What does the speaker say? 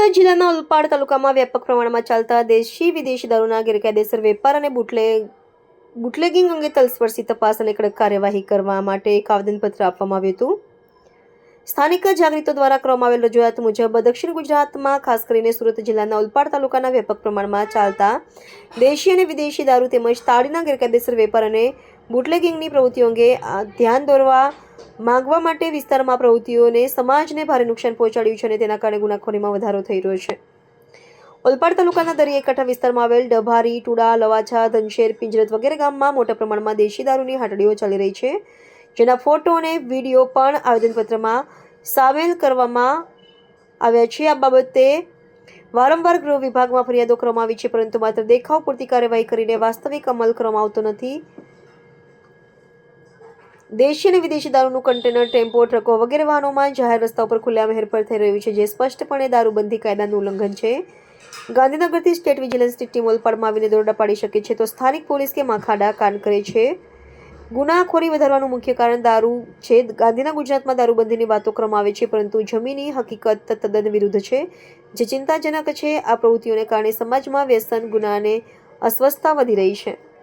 જિલ્લાના ઓલપાડ તાલુકામાં વ્યાપક પ્રમાણમાં ચાલતા દેશી વિદેશી દારૂના ગેરકાયદેસર વેપાર અને બુટલેગિંગ અંગે તલસ્પર્શી તપાસ અને કડક કાર્યવાહી કરવા માટે એક આવેદનપત્ર આપવામાં આવ્યું હતું. સ્થાનિક જાગૃતો દ્વારા કરવામાં આવેલ રજૂઆત મુજબ દક્ષિણ ગુજરાતમાં ખાસ કરીને સુરત જિલ્લાના ઓલપાડ તાલુકાના વ્યાપક પ્રમાણમાં ચાલતા દેશી અને વિદેશી દારૂ તેમજ તાળીના ગેરકાયદેસર વેપાર અને બુટલેગિંગની પ્રવૃત્તિઓ અંગે ધ્યાન દોરવા માંગવા માટે વિસ્તારમાં પ્રવૃત્તિઓને સમાજને ભારે નુકસાન પહોંચાડ્યું છે અને તેના કારણે ગુનાખોરીમાં વધારો થઈ રહ્યો છે. ઓલપાડ તાલુકાના દરિયાકાંઠા વિસ્તારમાં આવેલ ડભારી, ટુડા, લવાછા, ધનશેર, પિંજરત વગેરે ગામમાં મોટા પ્રમાણમાં દેશી દારૂની હાટડીઓ ચાલી રહી છે, જેના ફોટો અને વિડીયો પણ આવેદનપત્રમાં સામેલ કરવામાં આવ્યા છે. આ બાબતે વારંવાર ગૃહ વિભાગમાં ફરિયાદો કરવામાં આવી છે, પરંતુ માત્ર દેખાવ પૂરતી કાર્યવાહી કરીને વાસ્તવિક અમલ કરવામાં આવતો નથી. દેશી અને વિદેશી દારૂનું કન્ટેનર, ટેમ્પો, ટ્રકો વગેરે વાહનોમાં જાહેર રસ્તા ઉપર ખુલ્લેઆમ હેરફેર થઈ રહ્યું છે, જે સ્પષ્ટપણે દારૂબંધી કાયદાનું ઉલ્લંઘન છે. ગાંધીનગરથી સ્ટેટ વિજિલન્સની ટીમ ઓલપાડમાં આવીને દરોડા પાડી શકે છે, તો સ્થાનિક પોલીસ કે ખાડા કાન કરે છે. ગુનાખોરી વધારવાનું મુખ્ય કારણ દારૂ છે. ગાંધીના ગુજરાતમાં દારૂબંધીની વાતો કરવામાં આવે છે, પરંતુ જમીની હકીકત તદ્દન વિરુદ્ધ છે, જે ચિંતાજનક છે. આ પ્રવૃત્તિઓને કારણે સમાજમાં વ્યસન, ગુના અને અસ્વસ્થતા વધી રહી છે.